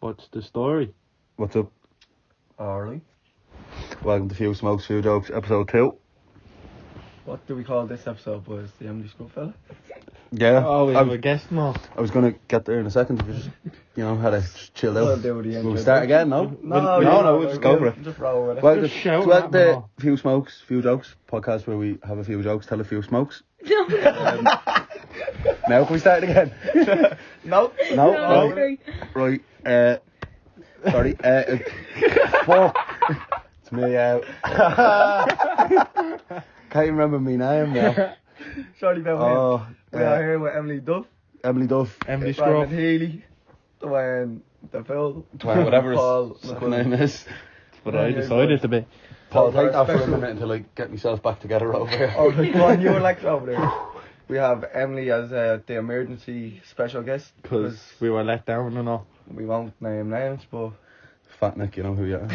What's the story? What's up? Alright. Welcome to Few Smokes, Few Jokes, episode 2. What do we call this episode, boys? The Emily Scrub fella? Yeah. Oh, we have a guest now. I was going to get there in a second. Just, had to chill out. We'll do the Will we start again? No? We'll just go for it. Just roll with it. Welcome Just shout to at me the now. Few Smokes, Few Jokes podcast where we have a few jokes, tell a few smokes. Now can we start again? No. No? Right. Sorry. Fuck. It's me. Can't even remember my name now. Sorry about him. We are here with Emily Duff. Emily Duff. Emily Brandon Scrub. Healy. Dwayne DeVille. Whatever Paul his second name is. But I decided to be. Paul, take that for a minute until I get myself back together over here. Oh, come on, you were like over there. We have Emily as the emergency special guest. Because we were let down and all. We won't name names, but... Fat Nick, you know who you are.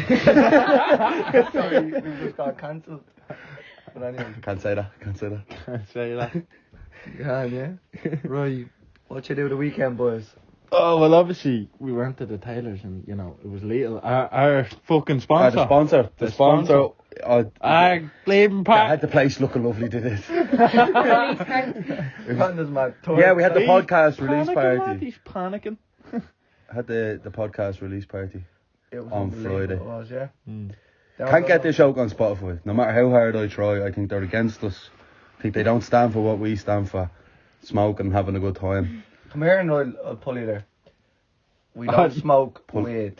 Sorry, we just got cancelled. But anyway. Can't say that. Can't say that. Yeah. Right. What you do the weekend, boys? Oh, well, obviously, we went to the tailors and, it was Lidl. Our fucking sponsor. The sponsor. Bleeding I had the place looking lovely, did it? Panda's mad. Yeah, we had the podcast release party. He's panicking. I had the podcast release party It was on unbelievable, Friday. It was, yeah. Can't get this joke on Spotify. No matter how hard I try, I think they're against us. I think they don't stand for what we stand for. Smoking and having a good time. Come here and I'll pull you there. We don't smoke weed.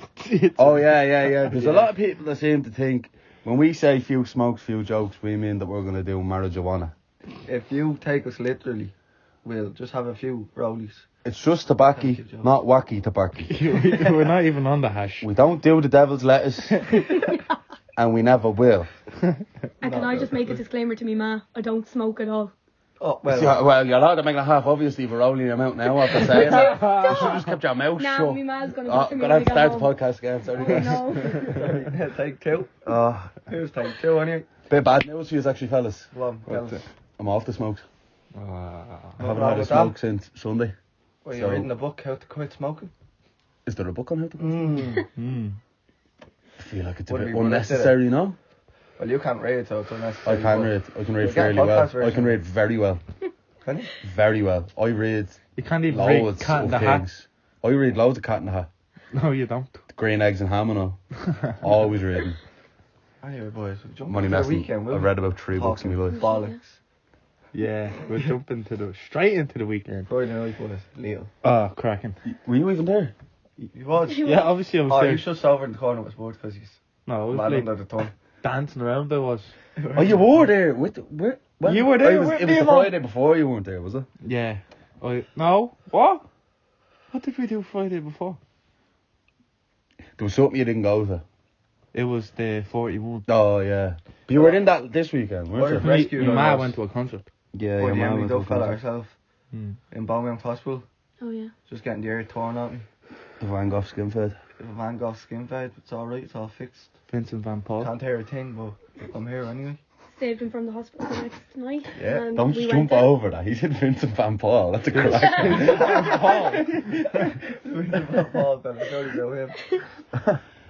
Oh, yeah. There's a lot of people that seem to think when we say few smokes, few jokes, we mean that we're going to do marijuana. If you take us literally, we'll just have a few rollies. It's just tobacco, not wacky tobacco. We're not even on the hash. We don't do the devil's lettuce. And we never will. And can I just make a disclaimer to me ma? I don't smoke at all. Oh, well. Well, you're allowed to make it half obviously for rolling your mouth now after saying that. You should have just kept your mouth Nah, shut. my ma's going to I'm going to have to start the podcast again. Sorry, Oh guys. no. Take two. Here's take two anyway. Bit bad news for you actually, fellas. Come on, I'm off the smokes. I haven't wrong had a with smoke that? since Sunday. Well, you're reading the book, How to Quit Smoking? Is there a book on how to quit? I feel like it's a Would bit we run it, unnecessary, no? Well, you can't read, so it's unnecessary. I can read. I can read We'll get a fairly well. podcast version. I can read very well. Can you? Very well. I read You can't even read loads Cat in of the Hat. things. I read loads of Cat in the Hat. No, you don't. Green eggs and ham and all. Always reading. Anyway, boys, jump Money into the messing. weekend, will I've we? read about 3 books in my life. Bollocks. Yeah, we're jumping straight into the weekend. Friday night, boys. Leo. Oh, cracking. Were you even there? You was? Yeah, obviously I was Oh, there. you just over in the corner with sports because he's No, I was mad like under the tongue. dancing around. I was. Oh, you were there. Where? You were there It was, with it me, was the man. Friday before you weren't there, was it? Yeah. No. What? What did we do Friday before? There was something you didn't go to. It was the 41. Oh, yeah. But you were in that this weekend, weren't Where- you? Rescue My ma Runners. went to a concert. Yeah, Or your the man Emily went to Duff a fella concert. herself Hmm. in Birmingham Hospital. Oh yeah. Just getting the ear torn out me. The Van Gogh skin fed. Van Gogh skin fade, it's alright, it's all fixed. Vincent Van Paul. Can't hear a thing, but I'm here anyway. Saved him from the hospital the next night. Yeah, and Don't we jump went out. over that. He said Vincent Van Paul. That's a crack.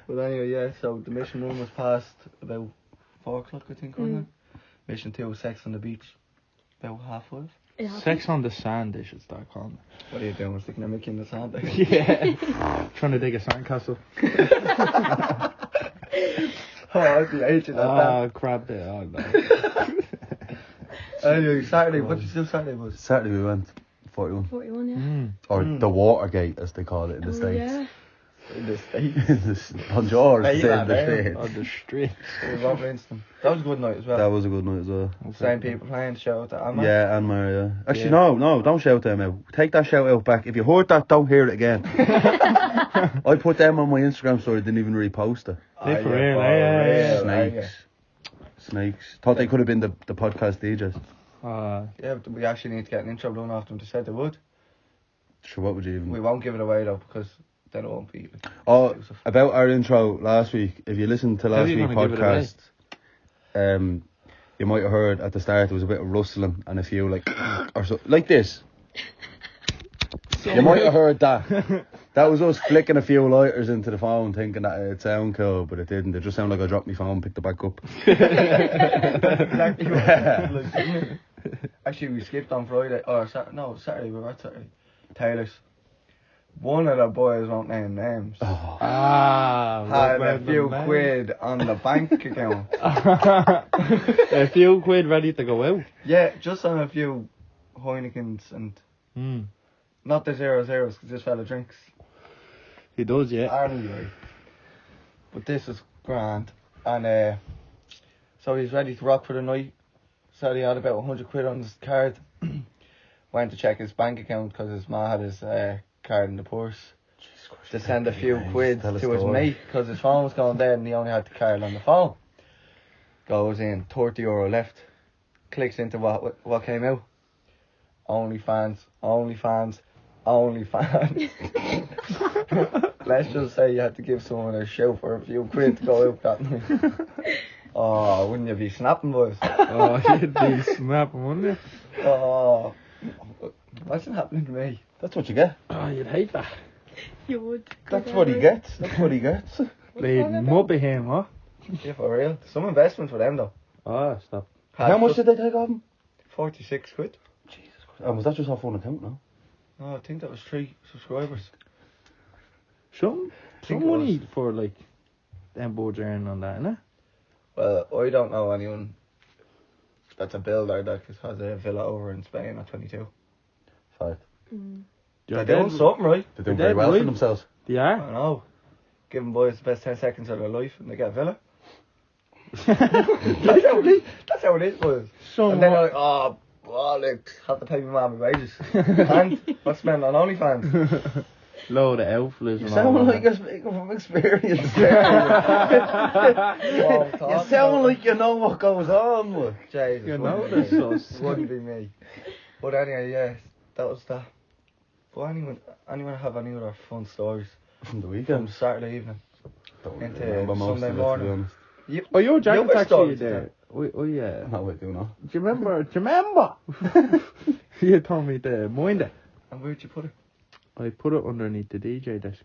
But anyway, yeah, so the mission 1 was passed about 4 o'clock, I think, wasn't it? Mission 2 was sex on the beach, about 5:30. It happened. Sex on the sand, they should start calling What are you doing? Sticking a Mickey in the sand? it. Yeah. Trying to dig a sandcastle. Oh, I'd be aging at that. Crab there. Oh, no. Anyway, Saturday, what did you do Saturday was? Saturday we went 41. 41, yeah. Or the Watergate, as they call it in the Oh, States. yeah. In the States. Bonjour, Hey, say in man, the eh? States. On the street. It was Rob Winston. That was a good night as well. That was a good night as well. Same people playing, shout out to Amma. Yeah, and Maria. Actually, Yeah. no, don't shout them out. Take that shout out back. If you heard that, don't hear it again. I put them on my Instagram story, didn't even repost it. They for real, yeah. Snakes. Thought they could have been the podcast DJs. Yeah, but we actually need to get an intro done after them. They said they would. Sure, what would you even... We won't give it away though because then it won't be. Oh, exclusive. about our intro last week. If you listened to How last you week's gonna give it away? podcast, you might have heard at the start there was a bit of rustling and a few like or so like this. You might have heard that. That was us flicking a few lighters into the phone thinking that it'd sound cool, but it didn't. It just sounded like I dropped my phone and picked it back up. Exactly what it was like, didn't it? Actually, we skipped on Friday. Or Saturday. We were at Saturday. Taylor's. One of the boys won't name names. Had a few quid on the bank account. A few quid ready to go out. Yeah, just on a few Heinekens and not the 0-0s because this fella drinks. He does, yeah. Anyway. But this is grand. And so he's ready to rock for the night. So he had about 100 quid on his card. Went to check his bank account because his ma had his card in the purse. To send a few quid to his mate because his phone was going dead and he only had the card on the phone. Goes in, €30 left. Clicks into what came out. OnlyFans. Let's just say you had to give someone a show for a few quid to go out that night. Oh, wouldn't you be snapping, boys? Oh, you'd be snapping, wouldn't you? Oh, imagine happening to me. That's what you get. Oh, you'd hate that. You would. That's what he gets. That's what he gets. Playing mubby him, huh? Yeah, for real. Some investment for them, though. Oh, stop. How much did they take off him? 46 quid. Jesus Christ. And was that just off one account, no? No, I think that was 3 subscribers. Some money for, like, them boards earning on that, innit? Well, I don't know anyone that's a builder that has a villa over in Spain at 22. Fact. They're doing something right. They're doing very well for themselves. They I are. don't know. Give them boys the best 10 seconds of their life and they get a villa. That's how it is, boys. And then they're like, oh, look, have to pay me my wages. And what's spent on OnlyFans? Load of outflows. You sound like you're speaking from experience there. You sound like you know what goes on. Look. Jesus, You know wouldn't be this, me. Wouldn't be me. But anyway, yeah, that was that. But anyone have any other fun stories From the from weekend. Saturday evening Don't into remember most Sunday of it, to be morning? honest. Oh, your jacket's got actually stories, there. Oh, yeah. No, I do not. Do you remember? You told me to mind it. And where'd you put it? I put it underneath the DJ desk.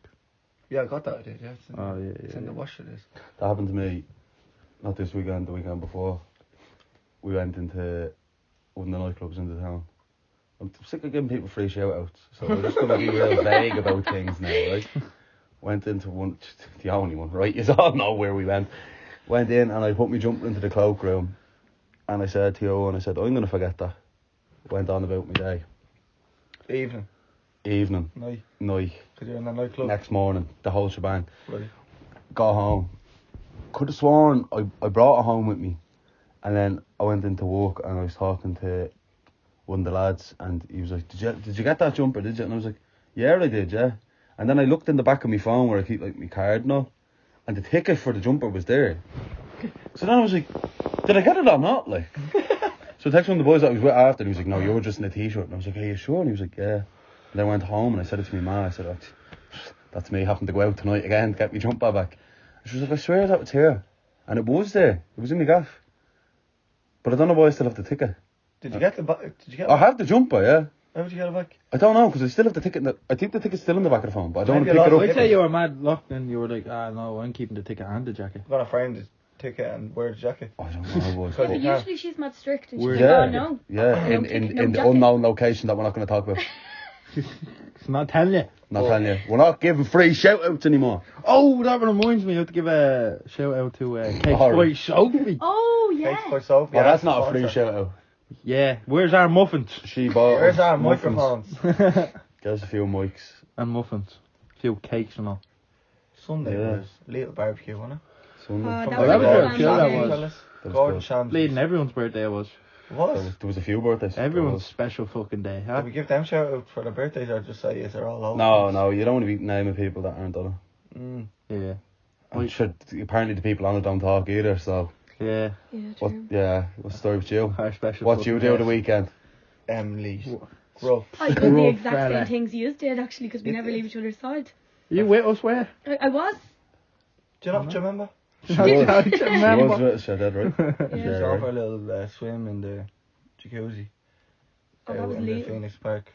Yeah, I got that idea. Yeah, it's in, Oh, yeah, it's yeah, in the yeah. wash. It is. That happened to me, not this weekend, the weekend before. We went into one of the nightclubs in the town. I'm sick of giving people free shout outs, so we're just going to be real vague about things now, right? Went into one, the only one, right? You all know where we went. Went in and I put my jumper into the cloakroom and I said to you, and I said, I'm going to forget that. Went on about my day. Evening, night, Because you're in the nightclub. next morning, the whole shebang. Right. Got home. Could have sworn I brought it home with me. And then I went into work and I was talking to one of the lads and he was like, did you get that jumper, did you? And I was like, yeah, I did, yeah. And then I looked in the back of my phone where I keep like my card now, and the ticket for the jumper was there. So then I was like, did I get it or not? Like, so I texted one of the boys that I was with after and he was like, no, you were just in a t-shirt. And I was like, are you sure? And he was like, yeah. And then I went home and I said it to my ma. I said, oh, that's me having to go out tonight again to get my jumper back. And she was like, I swear that was here. And it was there. It was in my gaff. But I don't know why I still have the ticket. Did you get the back? Did you get? I have the jumper, yeah. How did you get it back? I don't know because I still have the ticket. I think the ticket's still in the back of the phone, but I don't want to Maybe pick a it lot up. I'd say you were mad luck and you were like, no, I'm keeping the ticket and the jacket. I'm gonna frame the ticket and wear the jacket. I don't know. Boys. Because But you can't. usually she's mad strict and she's We're- like, Yeah, oh no. yeah, No in ticket, no the jacket. unknown location that we're not going to talk about. It's not telling you. Not telling you. We're not giving free shout outs anymore. Oh, that reminds me. I have to give a shout out to Cake Oh. Boy Sophie. Oh, Thanks yeah. for soap. Oh, that's not a free shout out. Yeah, where's our muffins? She bought Where's us our muffins. microphones? Get us a few mics. And muffins. A few cakes and all. Sunday Yeah. was little barbecue, wasn't Sunday. Oh, it? that was a good Gordon chill, that Shanley, was. fellas. That was Gordon good. Shanley. Bleeding everyone's birthday it was. Was? There was a few birthdays. Everyone's special fucking day, huh? Did we give them shout out for their birthdays or just say, is they're all old? No, you don't want to be naming people that aren't on it. Yeah. I'm sure apparently the people on it don't talk either, so. Yeah. Yeah, What? true. Yeah, what's the story with you? Our special What you fucking do the day. weekend? Emily's. Rough. I did the Rough exact fella. same things you did actually because we never leave each other's side. You with us where? I was. Do you remember? She I was. don't She remember. was with us, she did, right? She was Yeah. over for a little swim in the jacuzzi. Oh, that was in the late. Phoenix Park.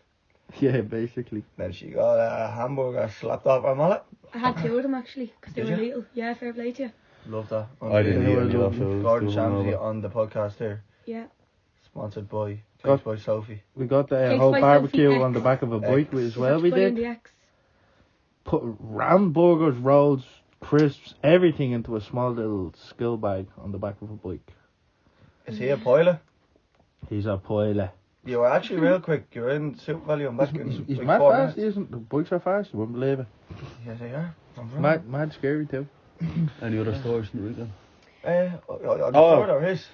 Yeah, basically. Then she got a hamburger slapped off her mullet. I had 2 of them actually, because they Did were you? little. Yeah, fair play to you. Love that. I didn't They eat were any of lovely. that food. Gordon Still went Shamsey over. on the podcast here. Yeah. Sponsored by, Got- thanks by Sophie. We got the Thanks whole by barbecue Sophie on the X. back of a bike as well. We Such boy in did. the X. Put ram burgers, rolls, crisps, everything into a small little skill bag on the back of a bike. Is he a pilot? He's a pilot. You were actually real quick. You were in Super Valley and back in He's like mad 4 fast, minutes. isn't the bikes are fast, you wouldn't believe it. Yes, they are. I'm from Mad scary too. Any other stories from the weekend? on Oh. the or his.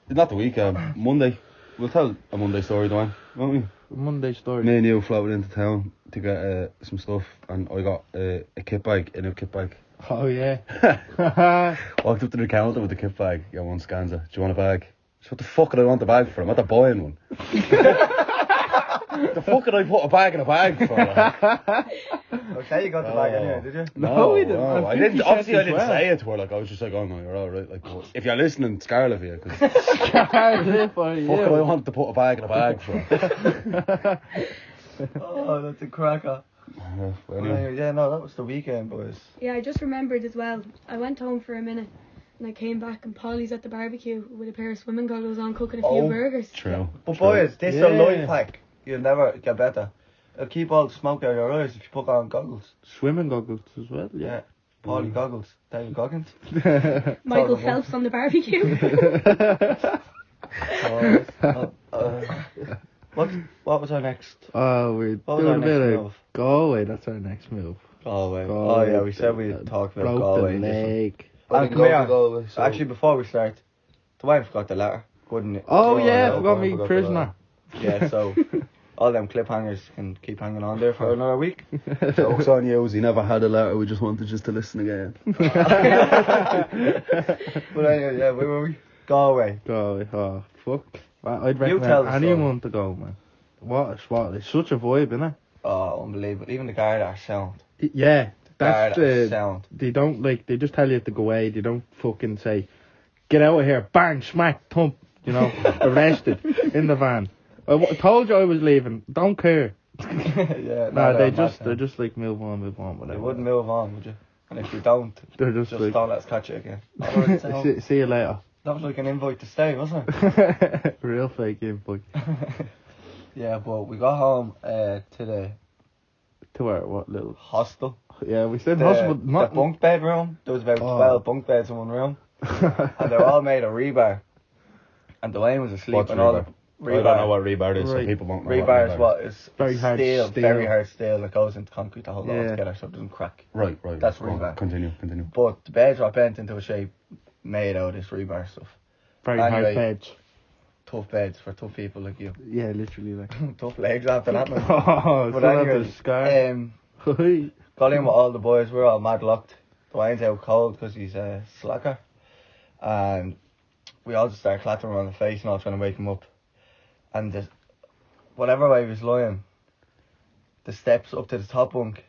Not the weekend. Monday. We'll tell a Monday story, Dwayne, won't we? Monday story. Me and you floated into town to get some stuff, and I got a kit bag, a new kit bag. Oh yeah. Walked up to the counter with the kit bag. Yeah, one scanza. Do you want a bag? So what the fuck would I want a bag for? I'm not buying one. The fuck did I put a bag in a bag for? Okay, you got the bag anyway, did you? No, we didn't. No, And I didn't. 50 Obviously, I cents didn't as well. say it to her. Like I was just like, "Oh no, you're all right." Like, but if you're listening, Scarlet, here, because Scarlet for fuck would I you. want to put a bag in a bag for? Oh, that's a cracker. Well, anyway. Yeah, no, that was the weekend, boys. Yeah, I just remembered as well. I went home for a minute and I came back and Polly's at the barbecue with a pair of swimming goggles on cooking a few Oh, burgers. True. But True. boys, this is Yeah. a life hack. You'll never get better. It'll keep all the smoke out of your eyes if you put on goggles. Swimming goggles as well, Yeah. yeah. Polly goggles. David Goggins. Michael Totally. Phelps on the barbecue. What was our next? Oh, we're What was our doing a next bit of move? Galway, that's our next move. Galway. Oh Galway, yeah, we said we'd talk about broke Galway. the in this one. leg. And come here. Actually, before we start, Dwayne forgot the letter, wouldn't you? Oh yeah, no, we got I me forgot prisoner. Yeah, so all them clip hangers can keep hanging on there for another week. Joke's on you. He never had a letter. We just wanted just to listen again. But anyway, yeah, where were we? Galway. Galway, oh fuck. I'd You tell recommend the anyone to go, man. What a spot! It's such a vibe, innit? Oh, unbelievable. Even the guard are sound. Yeah, that's Guard are the. sound. They don't they just tell you to go away. They don't fucking say, get out of here, bang, smack, thump. You know, arrested in the van. I told you I was leaving. Don't care. Yeah, No, they're they're mad, just like move on, whatever. You wouldn't move on, would you? And if you don't, They're just, just like, don't let us catch you again. Alright, so see you later. that was like an invite to stay, wasn't it? Real fake info. Yeah, but we got home to To our what little? hostel. Yeah, we said The, hospital. the Not bunk bed room. There was about Oh. 12 bunk beds in one room. And they're all made of rebar. And Dwayne was asleep What's and all rebar? the I don't know what rebar is, so Right. people won't know Rebar what is what is Very hard steel, steel. very hard steel that goes into concrete to hold it all Yeah. together so it doesn't crack. Right. That's Go on, rebar. Continue. But the beds are bent into a shape made out of this rebar stuff. very Anyway. hard beds. Tough beds for tough people like you. Yeah, literally like. Tough legs after that, man. Oh, But still have anyway, the scar. got in with all the boys. We're all mad locked. Dwayne's out cold because he's a slacker. And we all just started clattering him on the face and all trying to wake him up. And just, whatever way he was lying, the steps up to the top bunk,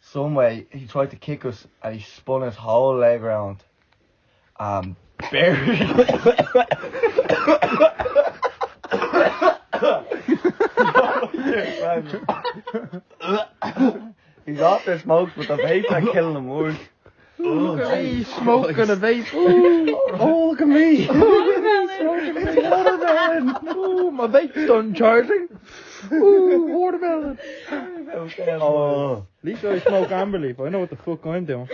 some way he tried to kick us and he spun his whole leg around. Buried. He's off their smokes, but the vape are killing him worse. Look at me smoking a vape. Oh, look at me. Watermelon. Oh, my vape's done charging. Ooh, watermelon. Oh. At least I smoke amber leaf. I know what the fuck I'm doing.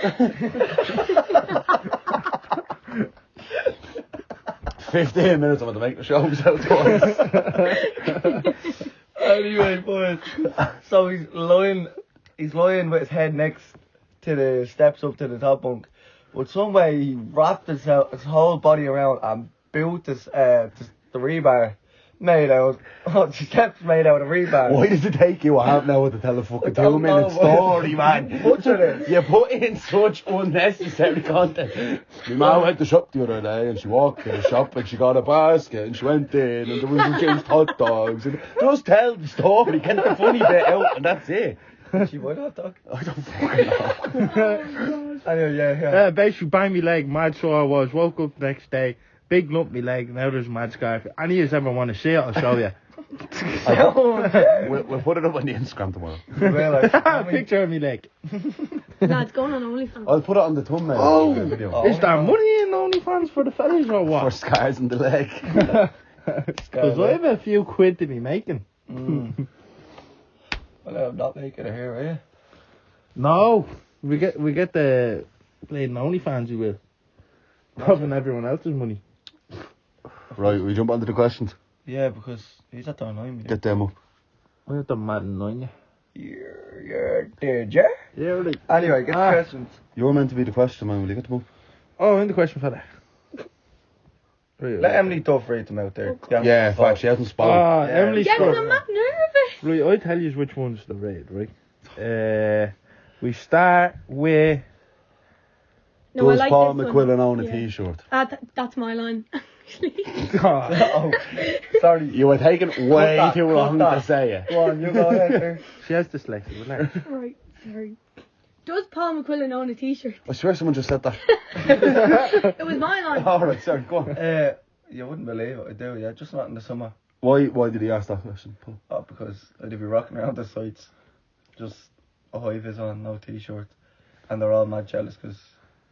15 minutes I'm going to make the show out twice. Anyway, boys. So he's lying with his head next to the steps up to the top bunk. But some way he wrapped his whole body around and built this, the rebar made out, the steps made out of rebar. Why does it take you a half an hour to tell a fucking I don't 2 minute know, story, man? Butchered it. You put in such unnecessary content. My mum went to shop the other day and she walked to the shop and she got a basket and she went in and there was juiced hot dogs. And just tell the story, get the funny bit out and that's it. She might hot dog. I don't fucking know. Anyway, yeah. Basically, bang me leg, mad sore I was. Woke up the next day, big lump me leg, now there's a mad scar. Any of you ever want to see it, I'll show you. We'll put it up on the Instagram tomorrow. Picture of me leg. Lads, going on OnlyFans. I'll put it on the thumbnail. Oh, video. is there money in OnlyFans for the fellas or For what? scars in the leg. Because I have a few quid to be making. Well, I'm not making it here, are you? No, we get the playing OnlyFans. You will. Robbing everyone else's money. Right, we jump onto the questions. Yeah, because he's at the online. Get them up. I have the mad annoying Did you? Yeah, really. Anyway, get the questions. You're meant to be the question man. Will you get them up? Oh, in the question fella. Right, Let Emily Duff read them out there. Yeah, in fact, she hasn't spoken. Ah, Yeah. Emily's Yes, got. I'm not nervous. Right, I'll tell you which one's the raid, right? We start with. No, I Does like Paul this McQuillan one. own a Yeah. t-shirt? That's my line. Oh, sorry. You were taking way that, too cut long that. to say it. Go on, you go ahead there. She has dyslexia, isn't it? Right, sorry. Does Paul McQuillan own a t-shirt? I swear someone just said that. It was my line. Alright, sorry, go on. You wouldn't believe it, I do, yeah. Just not in the summer. Why did he ask that question, Paul? Oh, because I'd be rocking around the sites. Just a high vis on, no t-shirt. And they're all mad jealous because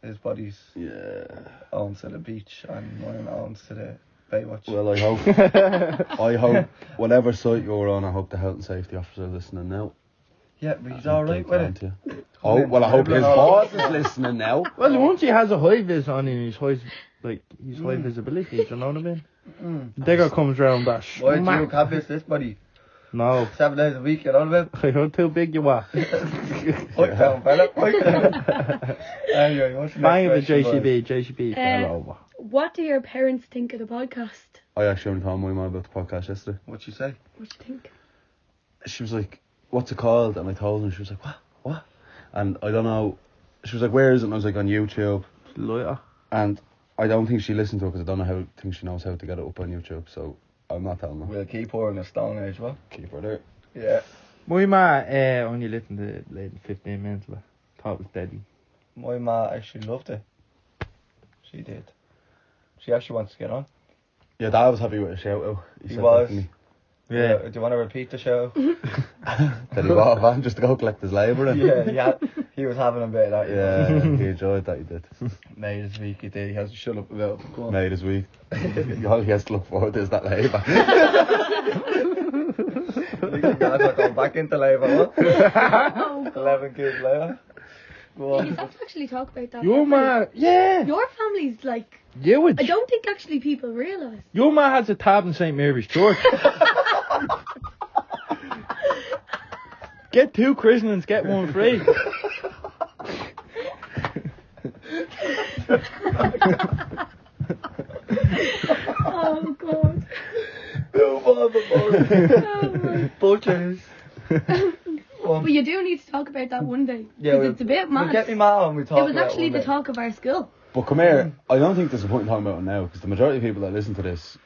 his body's owns to the beach and mine owns to the Baywatch. Well, I hope, whatever site you're on, I hope the health and safety officer listening now. Yeah, but he's alright with it. Oh, well, I hope his boss is listening now. Well, once he has a high vis on him, he's high visibility. Do you know what I mean? The digger comes round that. Why do you have this buddy? No. 7 days a week, you know what I mean? How too big you are. Pipe down, fella, pipe down. Anyway, what's the Bang of a next question, boys? JCB fell over. What do your parents think of the podcast? I actually only told my mum about the podcast yesterday. What'd you say? What do you think? She was like, what's it called? And I told her, and she was like, what? And I don't know. She was like, where is it? And I was like, on YouTube. Lighter. And I don't think she listened to it because I don't think she knows how to get it up on YouTube. So I'm not telling her. We'll keep her in the Stone Age, well. Keep her there. Yeah. My ma only listened to like 15 minutes of it. Thought it was deadly. My ma actually loved it. She did. She actually wants to get on. Yeah, Dad was happy with a shout out. He said was. that to me. Yeah. Do you want to repeat the show? That he bought a van just to go collect his labour in. Yeah, he was having a bit of that. Yeah, he enjoyed that, he did. May this week he did. He has to shut up about it. Go on. Mate, this week. All he has to look forward to is that labour. You guys are going back into labour, what? Oh, God. 11 kids later. Go You on. have to actually talk about that. Your ma, yeah. Your family's like, You would. I don't think actually people realise. Your ma has a tab in St Mary's Church. Get 2 christenings, get 1 free. Oh, God. No, Butchers. But you do need to talk about that one day. Yeah, Because it's a bit We'll mad. get me mad when we talk It was about actually one the day. talk of our school. But come here, I don't think there's a point in talking about it now because the majority of people that listen to this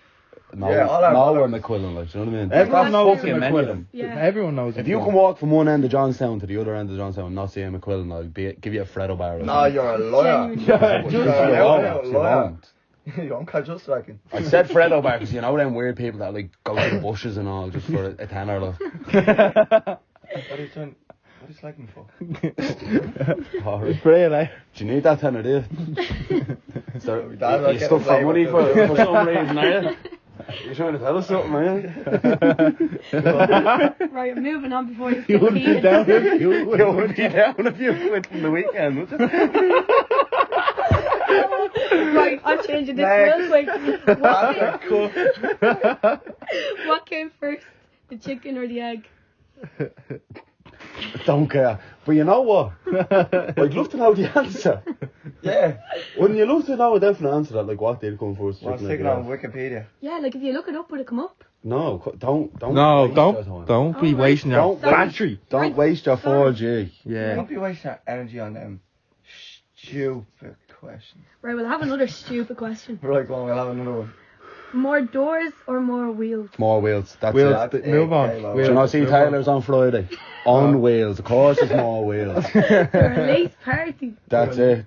know, Yeah, all our know brothers. where McQuillan, like, do you know what I mean? Everyone That's knows fucking him, many of McQuillan. them. Yeah. Everyone knows him. If you can walk from one end of Johnstown to the other end of Johnstown and not see a McQuillan, I'll give you a Freddo bar. No, you're a liar. Genuinely. Yeah, You just won't, you liar. won't. You don't catch us reckon. I said Freddo bar because you know them weird people that like go to the bushes and all just for a tenner. Like. What are you doing? What are you slagging me for? Alright. Pray, like. Do you need that tenner, do you? So, Dad, I'll you get stuck the for money flavour for some reason, are you? You're trying to tell us something, are you? Right, I'm moving on before you You get wouldn't be heated. down if you You would be down if you went from the weekend, would you? Right, I'm changing this real quick. What came first, the chicken or the egg? Don't care. But you know what? I'd love to know the answer. Yeah. Wouldn't you love to know a definite answer that, like, what did come first? Want to chicken stick or it on the egg? Wikipedia? Yeah, like if you look it up, would it come up? No, don't. No, waste your time. don't be Oh, right. wasting your Don't battery. Don't waste your 4G. Yeah. Don't be wasting our energy on them stupid questions. Right, we'll have another stupid question. Right, go on, we'll have another one. More doors or more wheels? More wheels. That's Wheels, it. That's move it, on. Taylor. Do you not see Move on. Taylor's on Friday? On wheels. Of course it's more wheels. For a lace party. That's it.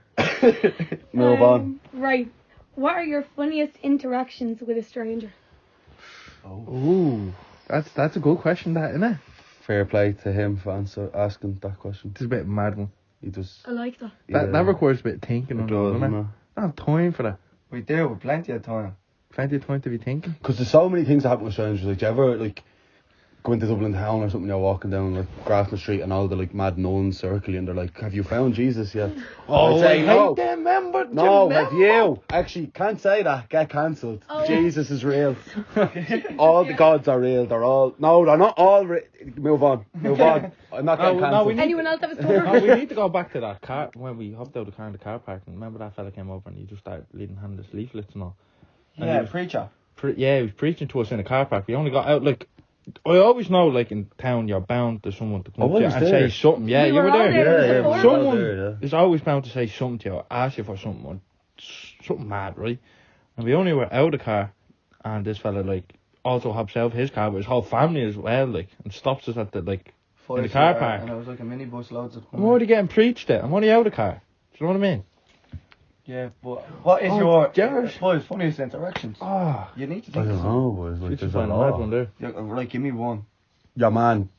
Move on. Right. What are your funniest interactions with a stranger? Ooh. That's a good question, that, isn't it? Fair play to him for asking that question. It's a bit mad one. He just... I like that. That requires a bit of thinking. It does, doesn't it? no. I don't have time for that. We do, with plenty of time. Plenty of time to be thinking. Because there's so many things that happen with strangers. Like, do you ever, like, go into Dublin town or something, you're walking down, like, Grafton Street and all the, like, mad nuns circle you and they're like, have you found Jesus yet? Oh, I'd say I no. hate them, remember? No, have you? Actually, can't say that. Get cancelled. Oh. Jesus is real. All the gods are real. They're all... No, they're not all... Move on. I'm not getting cancelled. Anyone else have a No, story? we need to go back to that car when we hopped out of the car in the car park. And remember that fella came over and he just started leading handless leaflets and all. And he Yeah, was preacher. he was preaching to us in the car park. We only got out, like, I always know, like, in town you're bound to someone to come up to you was and there. say something. Yeah, We you were were all there. there. Yeah, It was yeah, a Someone there, is always bound to say something to you or ask you for something or something mad, right? And we only were out of the car and this fella, like, also hops out of his car with his whole family as well, like, and stops us at the, like, in the car park. And it was like a minibus, loads of... I'm already getting preached at. I'm only out of the car. Do you know what I mean? Yeah, but what is Oh, your Gareth. funniest interactions? Ah, You need to I think of don't some. know, boys. Like, it's there's just a a mad lot. one there. Yeah, right, give me one. Yeah, man.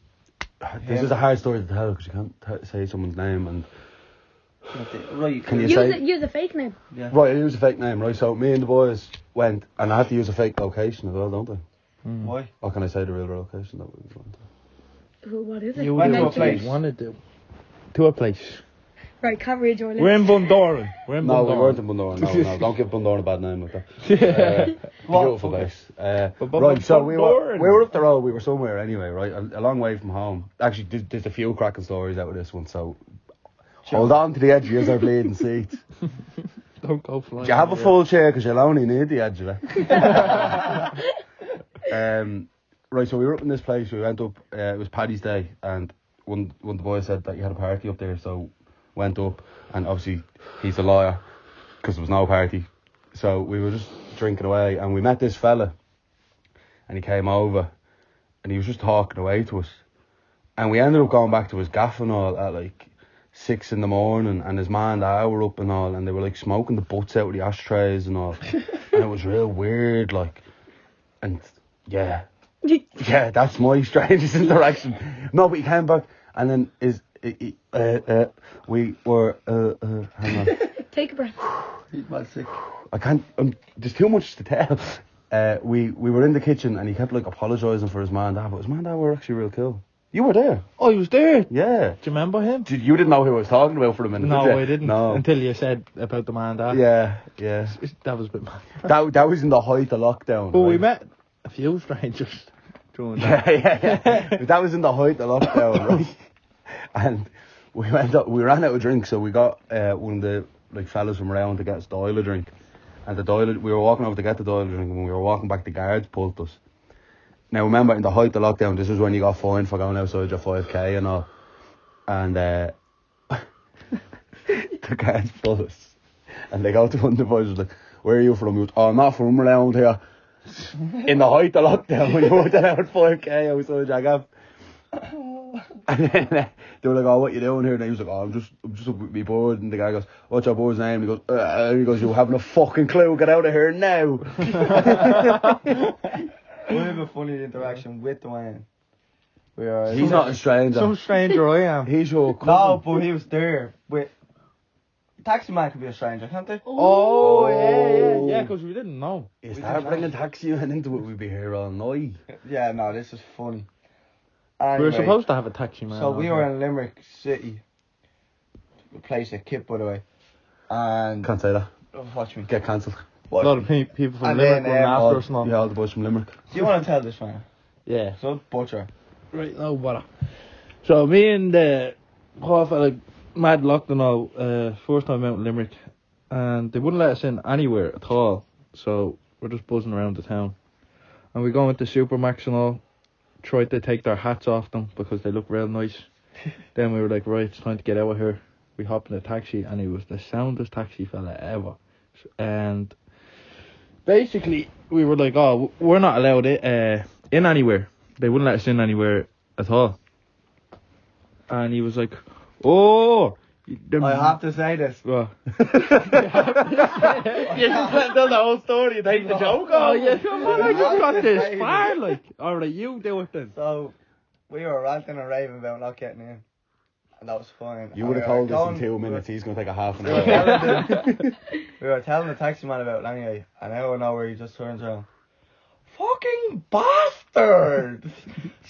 This Yeah. is a hard story to tell because you can't say someone's name and... Right. Can you Use a fake name. Yeah. Right, I use a fake name, right? So me and the boys went, and I had to use a fake location as well, don't I? Why? Or can I say the real location that we went to? What is it? You went to a what place. you want to do. To a place. Right, can't read your list. We're in Bundoran. No, we weren't in Bundoran. No, don't give Bundoran a bad name like that. Beautiful place. Right, so we were up the road. We were somewhere anyway, right? A long way from home. Actually, there's a few cracking stories out of this one, so hold on to the edge of your bleeding seats. Don't go flying. Do you have a full chair? Because you'll only need the edge of it. Right, so we were up in this place. We went up. It was Paddy's Day, and one of the boys said that you had a party up there, so went up, and obviously he's a liar because there was no party. So we were just drinking away, and we met this fella, and he came over, and he was just talking away to us, and we ended up going back to his gaff and all at like 6 in the morning, and his man and I were up and all, and they were like smoking the butts out of the ashtrays and all, and it was real weird, like, and yeah, that's my strangest interaction. No, but he came back, and then we were hang on. Take a breath. He's mad sick. I can't. There's too much to tell. We were in the kitchen, and he kept like apologising for his man and dad, but his man and dad were actually real cool. You were there. Oh, he was there. Yeah. Do you remember him? You didn't know who I was talking about for a minute, No, did you? I didn't. No. Until you said about the man that. Yeah. That was a bit mad. That was in the height of lockdown. But we right? met a few strangers during that. Yeah. But that was in the height of lockdown, right? And we went up. We ran out of drink, so we got one of the like fellas from around to get us Doyle a drink. And we were walking over to get the Doyle a drink, and when we were walking back, the guards pulled us. Now remember, in the height of lockdown, this is when you got fined for going outside your 5k and all. And the guards pulled us, and they go to one of the boys, was like, "Where are you from?" He goes, "Oh, I'm not from around here." In the height of lockdown, when you went out 5k outside your gaff. And then they were like, "Oh, what you doing here?" And he was like, "Oh, I'm just up with me board." And the guy goes, "What's your board's name?" And he goes, "You haven't a fucking clue. Get out of here now." We have a funny interaction with Dwayne. We are. He's not a stranger. Some stranger I am. He's your cousin. No, but he was there with. Taxi man can be a stranger, can't they? Oh, yeah, because we didn't know. Is that bringing taxi man into it? We'd be here all night. Yeah, no, this is funny. We were Anyway, supposed to have a taxi man. So we were in Limerick City. A place at Kip, by the way. And Can't say that. watch me. Get cancelled. a lot of people from And Limerick then, were after All, us and all. yeah, all the boys from Limerick. Do you want to tell this man? Yeah. So butcher. Right, no bother. So me and the poor fella, mad locked and all, first time out in Limerick, and they wouldn't let us in anywhere at all. So we're just buzzing around the town, and we go into Supermax and all, tried to take their hats off them because they look real nice. Then we were like, right, it's time to get out of here. We hopped in a taxi, and he was the soundest taxi fella ever. And basically, we were like, oh, we're not allowed in anywhere. They wouldn't let us in anywhere at all. And he was like, oh, I have to say this. What? You just tell the whole story and take the joke Oh, off. yeah, come on, I just got this far, like. Alright, you do it then. So, we were ranting and raving about not getting in. And that was fine. You would have told us in 2 minutes he's going to take a half an We were, hour. we were telling the taxi man about it anyway, and out of nowhere he just turns around. Fucking bastard!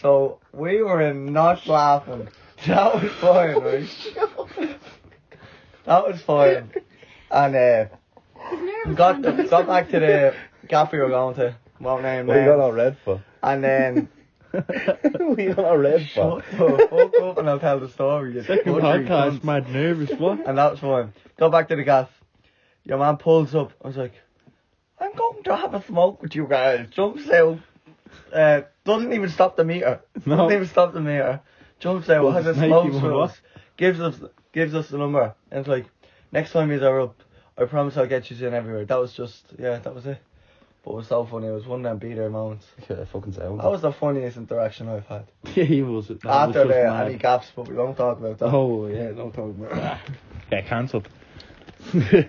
So we were not laughing. That was fine, right? That was fine. And He's nervous. got back to the cafe we were going to. Won't name What you got names. all red for? And then What you got all red for? shut the fuck up and I'll tell the story. You Second country podcast, cunt. mad nervous, what? And that was fine. Go back to the gaff. Your man pulls up. I was like, I'm going to have a smoke with you guys. Jumps out. Doesn't even stop the meter. No. Doesn't even stop the meter. Jumps out, Well, has a snakey smoke one, with what? us. Gives us the number. And it's like, next time you're up, I promise I'll get you in everywhere. That was just, that was it. But it was so funny. It was one of them be-there moments. Yeah, fucking sound. That was the funniest interaction I've had. Yeah, he was. That was After just the mad. any gaps, but we won't talk about that. Oh, yeah, don't talk about that. Yeah, cancelled.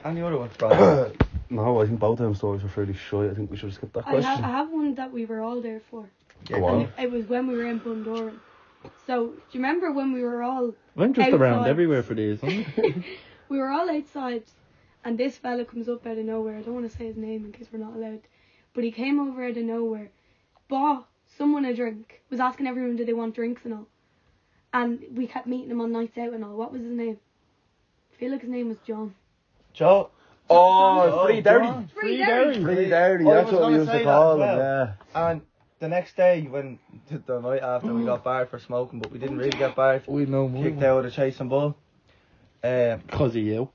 Any other ones, Brian? No, I think both of them stories were fairly shy. I think we should skip that I question. have one that we were all there for. Go on. It was when we were in Bundoran. So, do you remember when we were all I'm just around outside? everywhere for these, aren't I? We were all outside, and this fella comes up out of nowhere. I don't want to say his name in case we're not allowed. But he came over out of nowhere, bought someone a drink, was asking everyone did they want drinks and all. And we kept meeting him on nights out and all. What was his name? I feel like his name was John. Joe? Oh, Free Dirty. John. Free Derry. Free Dirty, I that's was what we gonna used say to that call as him, well. yeah. And the next day, when the night after, we got barred for smoking, but we didn't really get barred. We know more. Kicked out of the Chasing Bull. Because of you.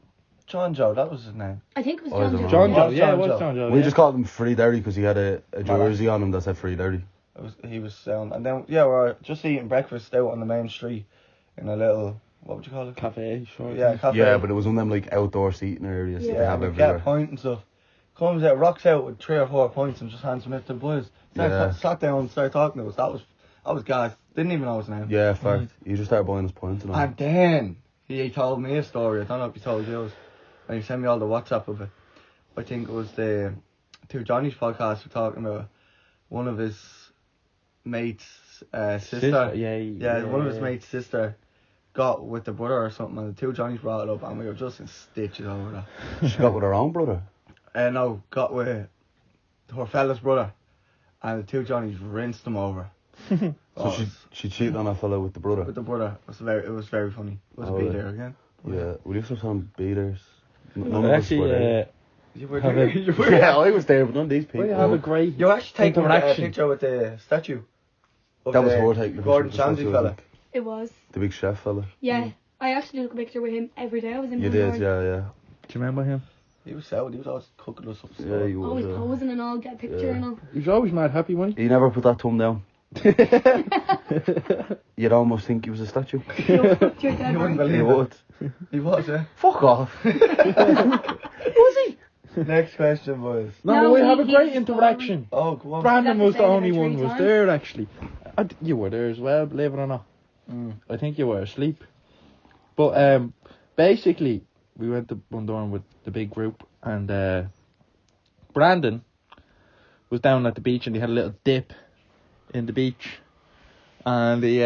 John Joe, that was his name. I think it was I John don't know. Joe. John Joe, was yeah, John it was Joe. John Joe. We yeah. just called him Free Dirty because he had a jersey on him that said Free Dirty. He was sound. And then, we were just eating breakfast out on the main street in a little, what would you call it? Cafe, sure. Yeah, cafe. Yeah, but it was one of them like outdoor seating areas that they Yeah, have we everywhere. get a pint and stuff. Comes out, rocks out with 3 or 4 points and just hands them out to the boys. Yeah. Sat down and started talking to us. That was gas. Didn't even know his name. Yeah, fact. You just started buying us points and all. And then he told me a story. I don't know if he told yours. And he sent me all the WhatsApp of it. I think it was the Two Johnny's podcast were talking about one of his mates' sister. Yeah, One of his mates' sister got with the brother or something, and the Two Johnnies brought it up, and we were just in stitches over that. She got with her own brother. No, got with her fella's brother, and the Two Johnnies rinsed them over. So she cheated on a fella with the brother. With the brother. It was very funny. Was Oh, be yeah. there again? Yeah, we used to have some beaters. None Well, of us were there. actually, You were Have there. a- You were Yeah, I was there, but none of these people. we have a great You actually taking a interaction. picture with the statue. Of That was the her taking the Gordon picture with the Chandy statue, I fella. think. It was. The big chef fella. Yeah. I actually took a picture with him every day. I was in You Bundoran. did, yeah. Do you remember him? He was sound. He was always cooking us up. Yeah, you Always was. posing and all, get a picture Yeah. and all. He was always mad happy, wasn't He never put that thumb down. he? You'd almost think he was a statue. You're dead You wouldn't right. believe You it. would. He was, yeah. Fuck off. Next question, boys. No, No, we have a he- great he's interaction. Oh, go on. Brandon Got to was say the that only 3 one was times. there actually. You were there as well, believe it or not. I think you were asleep. But basically, we went to Bundoran with the big group, and Brandon was down at the beach, and he had a little dip in the beach, and he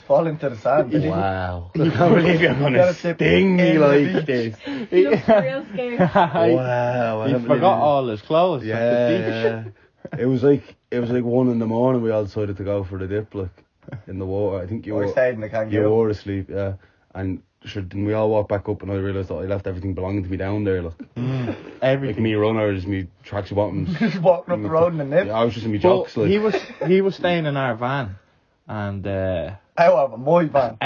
Fall into the sand. Wow. I can't believe you're going to Gotta tip sting me in the like beach. this. He looked real scared. Wow. I he can't believe forgot it. all his clothes. at the beach. Yeah, yeah. It was like 1 a.m. we all decided to go for the dip, like, in the water. I think you I were, stayed in the you kangaroo. were asleep, yeah. And sure, then we all walked back up, and I realised that I left everything belonging to me down there, like Everything. me runners, me tracksuit bottoms. Just walking up the road in the nip. Yeah, I was just in my But jocks, like. he was staying in our van, and However, my van.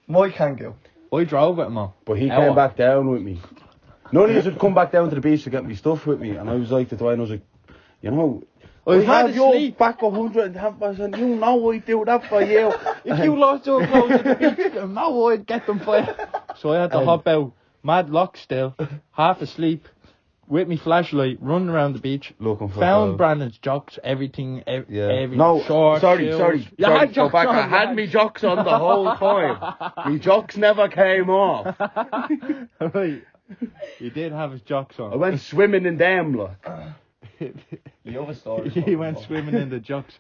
My kangaroo. I drove with him on. But he Hour. came back down with me. None of us would come back down to the beach to get me stuff with me, and I was like to Dwayne, I was like, you know, I had have to your sleep. back 110%. You know I do that for you. If you lost your clothes at the beach, no, I'd get them for you. So I had to hop out, mad lock still, half asleep, with me flashlight, running around the beach, Looking for found gold. Brandon's jocks, everything, every No, shorts, sorry. shoes. You Sorry, had go jocks back. on, I had you me jocks on the whole time. Me jocks never came off. Right. He did have his jocks on. I went swimming in them, look. The other story. He went swimming in the jocks.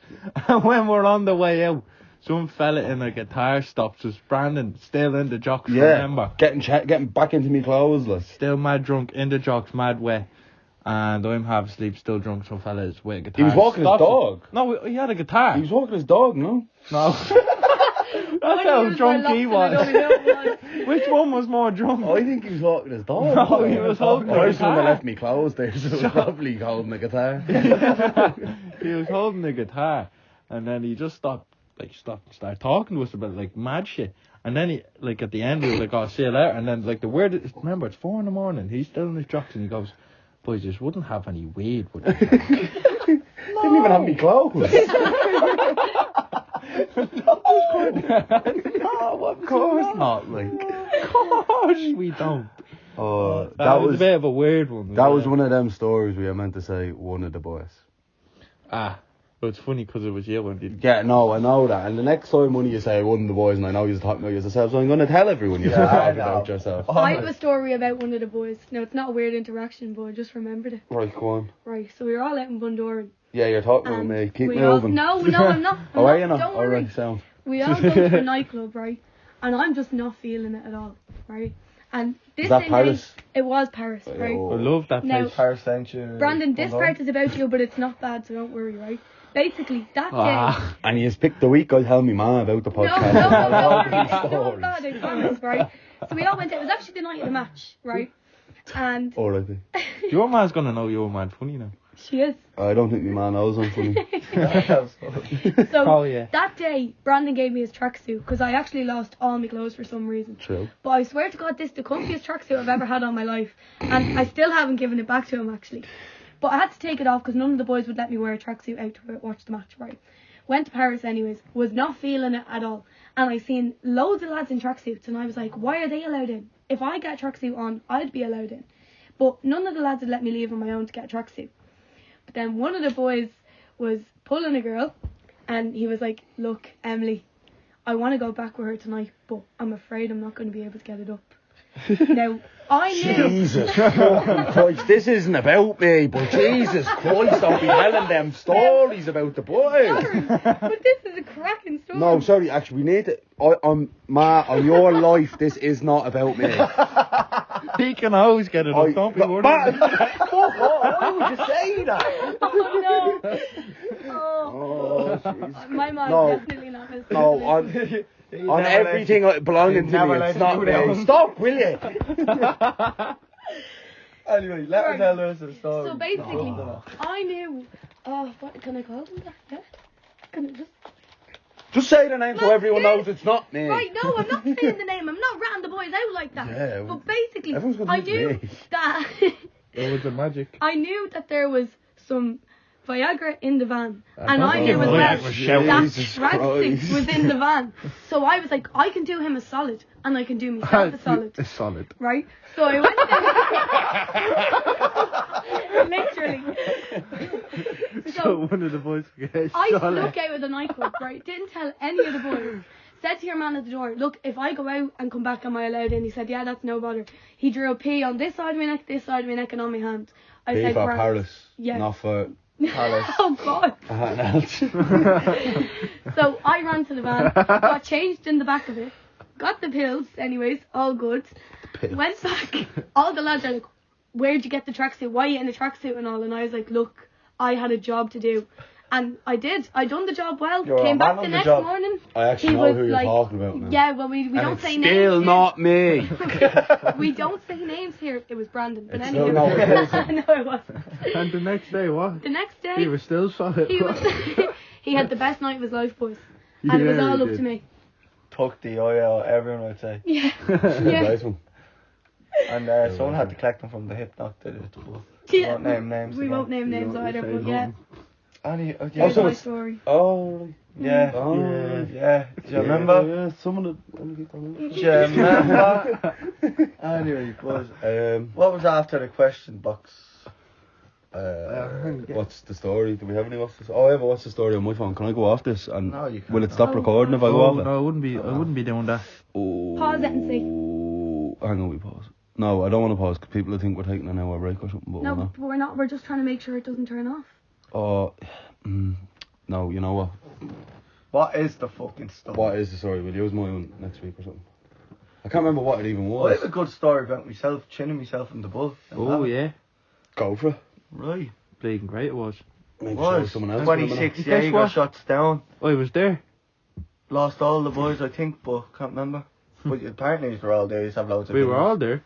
And when we're on the way out, some fella in a guitar stops us. Brandon, still in the jocks, remember? Getting back into me clothes, look. Still mad drunk, in the jocks, mad wet. And I'm half asleep, still drunk. Some fella is with a guitar. He was walking his Stops us. dog. No, he had a guitar. He was walking his dog, no? No. That's how drunk he was. Which one was more drunk? I think he was walking his dog. No, he was holding a I shouldn't have guitar. left me clothes there, so he was probably holding a guitar. He was holding the guitar, and then he just started talking to us about like mad shit. And then he, like at the end, he was like, "Oh, see you later." And then like remember it's 4 a.m. He's still in his jocks, and he goes, "Boys, just wouldn't have any weed, would you?" Didn't even have me clothes. No, of course not, like. Of course we don't. Oh, That was a bit of a weird one. That was one of them stories we are meant to say one of the boys. Ah, but it's funny because it was you and didn't. Yeah, no, I know that. And the next time when you say one of the boys, and I know you're talking about yourself, so I'm going to tell everyone you're talking about yourself. I have a story about one of the boys. Now, it's not a weird interaction, but I just remembered it. Right, go on. Right, so we were all out in Bundoran. Yeah, you're talking about And me. Keep we all, moving. no, I'm not. Oh, are you not? Don't worry. Alright, sound. We all go to a nightclub, right? And I'm just not feeling it at all, right? And this Is that same Paris? day, it was Paris, right? Oh. I love that Now- place. Paris Century. Brandon, this part is about you, but it's not bad, so don't worry, right? Basically, that day... Ah, And you picked the week I tell me man about the No, podcast. don't worry, These it's not stories. bad, I promise, right? So we all went out. It was actually the night of the match, right? And Alright. your man's gonna know you're mad funny now. she is. I don't think my man knows I'm funny. So Oh, yeah. that day, Brandon gave me his tracksuit because I actually lost all my clothes for some reason. True. But I swear to God, this is the comfiest tracksuit I've ever had on my life. And I still haven't given it back to him, actually. But I had to take it off because none of the boys would let me wear a tracksuit out to watch the match, right? Went to Paris anyways, was not feeling it at all. And I seen loads of lads in tracksuits and I was like, why are they allowed in? If I get a tracksuit on, I'd be allowed in. But none of the lads would let me leave on my own to get a tracksuit. But then one of the boys was pulling a girl and he was like, look, Emily, I want to go back with her tonight, but I'm afraid I'm not going to be able to get it up. Now, I knew... Jesus Christ, this isn't about me, but Jesus Christ, don't be telling them stories about the boys. Sorry, but this is a cracking story. No, sorry, actually, we need to... on your life, this is not about me. He can always get it up, don't be worried. Why would you say that? Oh, no. Oh, jeez. My mom's No. definitely not listening. No, to on everything belonging to me, it's not me. Stop, will you? Anyway, let her tell us the story. So basically, No. I knew... what can I call them that? Yeah? Can I just... Just say the name so That's everyone it. knows it's not me. Right, no, I'm not saying the name. I'm not ratting the boys out like that. Yeah, well, but basically, everyone's gonna I think knew me. that... It was the magic. I knew that there was some Viagra in the van. I And don't I think knew as Viagra well was shouting. that Jesus tracksuit Christ. was in the van. So I was like, I can do him a solid. And I can do myself a solid. It's solid. Right? So I went Literally. So one of the boys gets I solid. snuck out of the nightclub, right? Didn't tell any of the boys. Said to your man at the door, look, if I go out and come back, am I allowed in? He said, yeah, that's no bother. He drew a P on this side of my neck, this side of my neck, and on my hand. I P said, for "Grand." Paris, Yeah. not for Palace. Oh, God. else. So I ran to the van, got changed in the back of it, got the pills, anyways, all good. Pills. Went back. All the lads are like, where'd you get the tracksuit? Why are you in a tracksuit and all? And I was like, look, I had a job to do. And I did. I done the job well. You're a Came man back on the the next job. morning. I actually He know was who you're like, talking about now. yeah, well, we don't it's say names. still here. not me. We don't say names here. It was Brandon. But It's anyway. still not me. No, it wasn't. And the next day, what? The next day, He was still solid. he was he had the best night of his life, boys. And it was Yeah, all he up did. to me. Took the eye out, everyone would say. Yeah. Yeah. Nice one. And someone had to collect them from the hip doctor. Yeah. Won't name names We again. won't name names won't either, say but yeah. Any, Here's so my it's- story. Oh, yeah. oh, Yeah. Do you remember? Yeah, some of the. Do you remember? Anyway, boys. What was after the question box? What's the story? Do we have any what's the I have a what's the story on my phone. Can I go off this? And No, you can't. will it stop Oh, recording if I go off it? No, I wouldn't be. I wouldn't be doing that. Oh, Pause it and see. hang on, we pause. No, I don't want to pause because people will think we're taking an hour break or something. But No, we're not. but we're not. We're just trying to make sure it doesn't turn off. Oh, no, you know what? What is the fucking story? What is the story? We'll use my own next week or something. I can't remember what it even I was. have a good story about myself, chinning myself in the bull. Oh yeah, Go for it. Right. bleeding great it was. Maybe Was show someone else. 26 Guess Jaeger what? shots down. I was there. Lost all the boys, I think, but can't remember. But apparently they were all there. You have loads of We were videos. all there.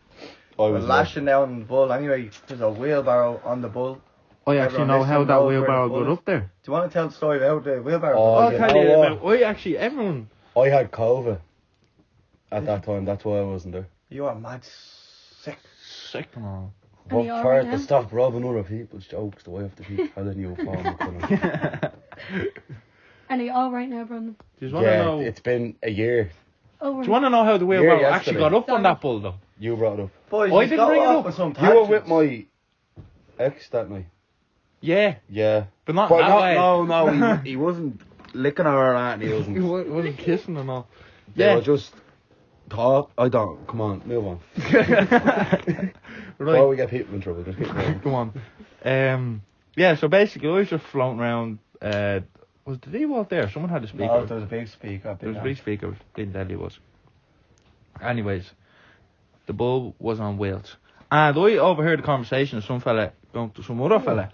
I We're was lashing down the bull. Anyway, there's a wheelbarrow on the bull. I actually Everyone know how listening that knows where wheelbarrow the bull got is. up there. Do you want to tell the story about the wheelbarrow? Oh, I'll you tell know you what? about. Everyone. I had COVID at that time. That's why I wasn't there. You are mad sick. Sick and all. Are you What all part right to now? stop robbing other people's jokes the way I have to keep telling you And are you all right now, Brandon? Do you want to Yeah, know? it's been a year. Over. Do you want to know how the wheelbarrow Yeah, actually yesterday. got up on Sorry. that bull though? You brought it up. Boys, I he's didn't got bring it off up. with some You were with tangents. my ex that night. Yeah, Yeah. but not But that way. no, he wasn't licking her or that, and he wasn't. He wasn't kissing and all. They Yeah. were just talk. I don't. Come on, move on. Before Right. we get people in trouble, just keep going. Come on. Yeah. So basically, I was just floating around. Was the D-Walt there? Someone had a speaker. No, there was a big speaker. There was a big speaker. Didn't tell you was. Anyways, the bull was on wheels, and I overheard the conversation of some fella going to some other fella.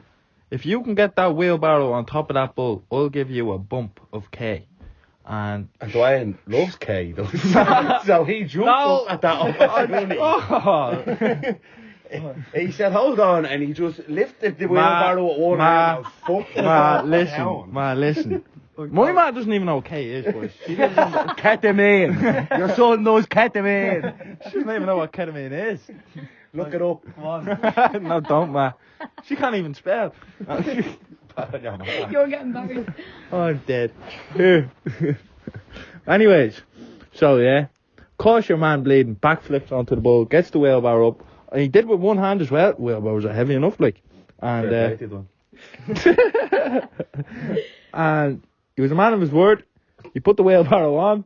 If you can get that wheelbarrow on top of that bull, I'll give you a bump of K. And And Dwayne loves K, though. So he jumped No. up at that opportunity. oh, He said, hold on, and he just lifted the wheelbarrow at one hand and fucked listen. My man doesn't even know what K is, boys. She doesn't know. ketamine. Your son knows ketamine. She doesn't even know what ketamine is. Look it up. No, don't, man. She can't even spell. You're getting buried. Oh, I'm dead. Here. Anyways, so yeah, caught your man bleeding, backflips onto the bull, gets the wheelbarrow up. And he did with one hand as well. Wheelbarrows are heavy enough, like. And and he was a man of his word. He put the wheelbarrow on,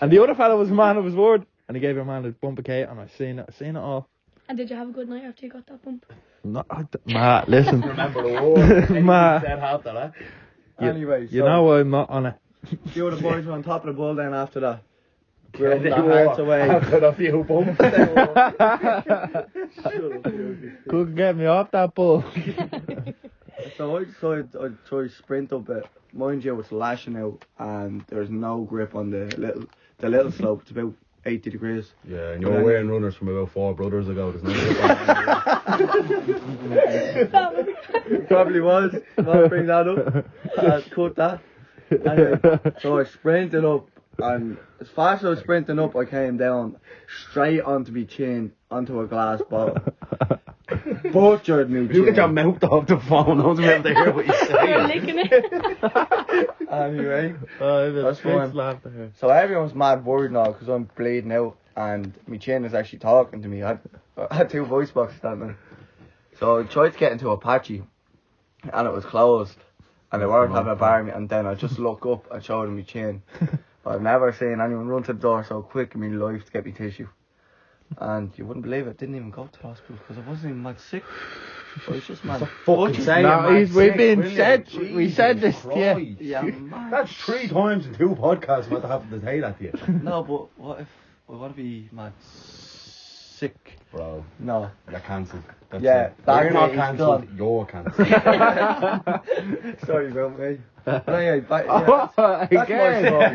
and the other fella was a man of his word, and he gave your man a bump of K, and I seen it all. And did you have a good night after you got that bump? No, Ma, listen. Remember the war. Ma, Said after that. Anyway, you know I'm not on it. you and the boys were on top of the bull then after that. Yeah, Drove they the were. hearts away. After a few bumps. Couldn't get me off that bull. So I decided I'd try to sprint up it. Mind you, it's lashing out and there's no grip on the little slope. It's about 80 degrees. Yeah, and you were wearing runners from about 4 brothers ago. There's no Probably was. I'll bring that up. I'll cut that. Anyway, so I sprinted up, and as fast as I was sprinting up, I came down straight onto my chin, onto a glass bottle. Butchered me You get your chin. mouth off the phone. I don't be able to hear what you're You're saying. licking it. Anyway, That's fine. So everyone's mad worried now because I'm bleeding out, and my chin is actually talking to me. I had 2 voice boxes that night. So I tried to get into Apache, and it was closed. And they weren't having a bar me, and then I just look up and showed them my chin. But I've never seen anyone run to the door so quick in my life to get me tissue. And you wouldn't believe it, I didn't even go to the hospital because I wasn't even mad sick. I was just mad. Fucking say No, it, man. we've been Sick, said, William. we said this, Jesus yeah. Christ. Yeah, man. That's 3 times in 2 podcasts I'm about to have to say that to you. No, but what if I want to be mad sick? Bro, No. you're cancelled. That's Yeah, it. that You're not day is cancelled, gone. you're cancelled. Sorry about me. But anyway, that's my Again.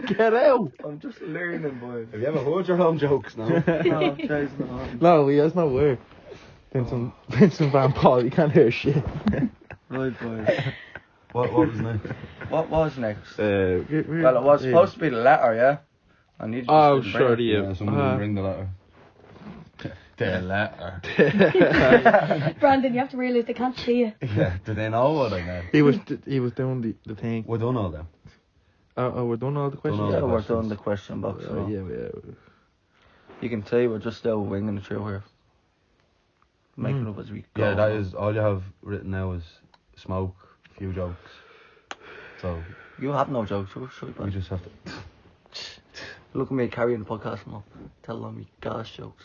Get out. I'm just learning, boys. Have you ever heard your own jokes now? No, Jason, no. No, he has no word. Vincent Van Paul, you can't hear shit. Right, boys. What was next? What was next? Well, Well, it was supposed to be the letter, yeah? I need Oh, to sure, you. Yeah, someone will bring the letter. The letter. Brandon, you have to realise they can't see you. Yeah, do they know what I meant? He was doing the thing. We're done all that. We're done all the questions. all Yeah, the we're questions. done the question box. So Yeah. you can see we're just still winging it through here. making up as we go. Yeah, that is all you have written now is smoke, a few jokes. So You have no jokes, so we just have to. look at me carrying the podcast now. Tell them me gas jokes.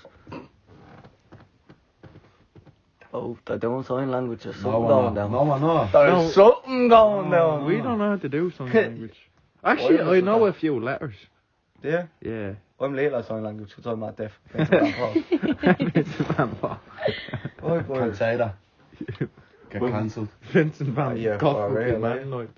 Oh, they're doing sign language. There's something going down. No, I'm not. There's something going down. We don't know how to do sign language. Actually, I know a few letters. Yeah? Yeah. I'm late at sign language because I'm not deaf. Vincent Van Gogh. Oh, boy. Can't say that. Get cancelled. Vincent Van Yeah, Gogh for would be real, man, like.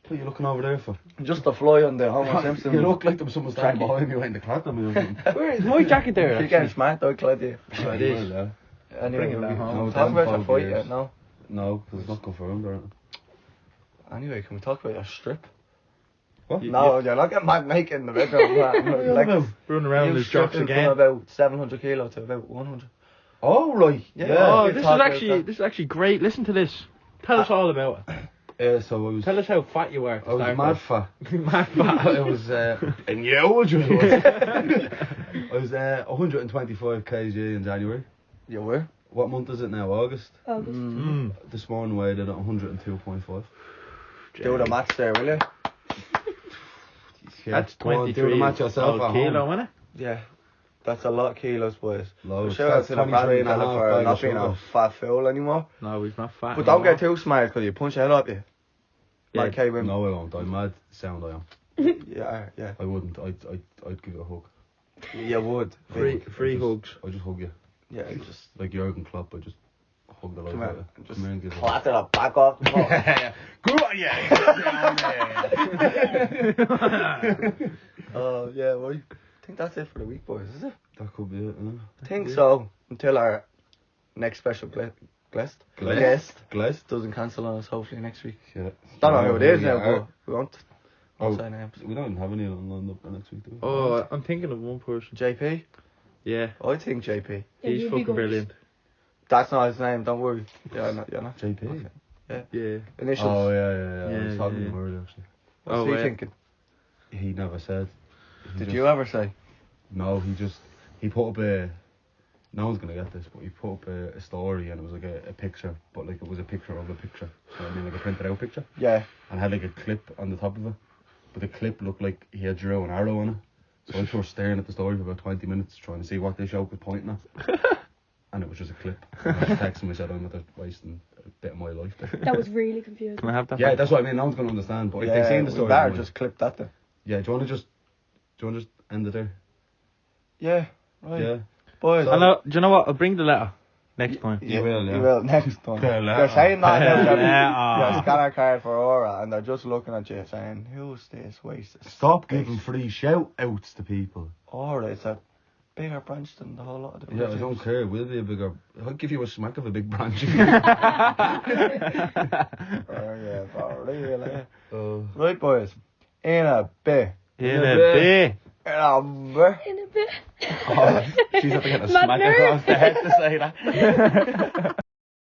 What are you looking over there for? Just a fly on the Homer Simpson. You look like there was someone standing behind me waiting to clap them or something. Where is my jacket there? You're getting smart though, Claudia. Oh, it is. Yeah. Anyway, Bring it back home. can we talk about your fight years. yet? No? No, because it's not confirmed or anything. Anyway, can we talk about your strip? What? No, you're not getting back naked in the bedroom. Like, Running around in you his jocks stripping again. from about 700 kilo to about 100. Oh, right. Yeah. Oh, we this talked about this is actually great. Listen to this. Tell us all about it. So I was. Tell us how fat you were. I was mad fat. Mad fat. It was. And you, what you was? I was 125 kg in January. You were? What month is it now? August. August. Mm. This morning I weighed in at 102.5. Do the match there, will you? That's Go on, 23 do the match yourself at kilo, home. isn't it? Yeah. That's a lot of kilos, boys. Loads. Shout out to the 23 brand and a fella half for bag not of being a sugar. fat fool anymore. No, he's not fat. But don't anymore. get too smart because you punch your head up you. Yeah. Like K-Wim. No, I won't. I'm mad sound I am. Yeah. I wouldn't. I'd give you a hug. You would. Free hugs. I just hug you. Yeah, you just Like Jurgen Klopp, I just hug the life come out out of you. and just Come here and give it. clatter the back off the ball. Good on you! Yeah, well, I think that's it for the week, boys, is it? That could be it, I think so. Until our next special guest Glazed? doesn't cancel on us, hopefully next week. Yeah. Don't know who it is now, Yeah. but we won't. Oh, Say names. we don't even have any lined up for next week, do we? Oh, I'm thinking of one person. JP? Yeah, I think JP. Yeah, he's you'd be fucking good. brilliant. That's not his name, don't worry. You're not. JP? Okay. Yeah. Initials. Oh, yeah. I Yeah, was talking yeah, to him earlier, actually. What's Oh, he yeah. thinking? He never said. Did you ever say? No, he put up a. No one's gonna get this, but he put up a story and it was like a picture, but like it was a picture of a picture. So I mean, like a printed out picture, Yeah. and had like a clip on the top of it. But the clip looked like he had drew an arrow on it. So I was sort of staring at the story for about 20 minutes, trying to see what this joke was pointing at. And it was just a clip. And I just texted him and said, I'm not wasting a bit of my life there. That was really confusing. Can I have that? Yeah, that's what I mean. No one's gonna understand. But if Yeah, they've seen the we story, better then just clip that then. yeah. Do you want to just end it there? Yeah. Right. Yeah. Boys. I know, do you know what? I'll bring the letter next time. You will, yeah. You will next time. The letter. They're saying that now. The They're letter. your scanner card for Aura, and they're just looking at you saying, "Who's this waste?" Stop giving free shout outs to people. Aura is a bigger branch than the whole lot of the. Yeah, I don't care. We'll be a bigger. I'll give you a smack of a big branch. Oh yeah, for real. Right, boys. In a bit. In a bit. In a bit. In a bit. She's have to get a Mad smack nerd. across the head to say that.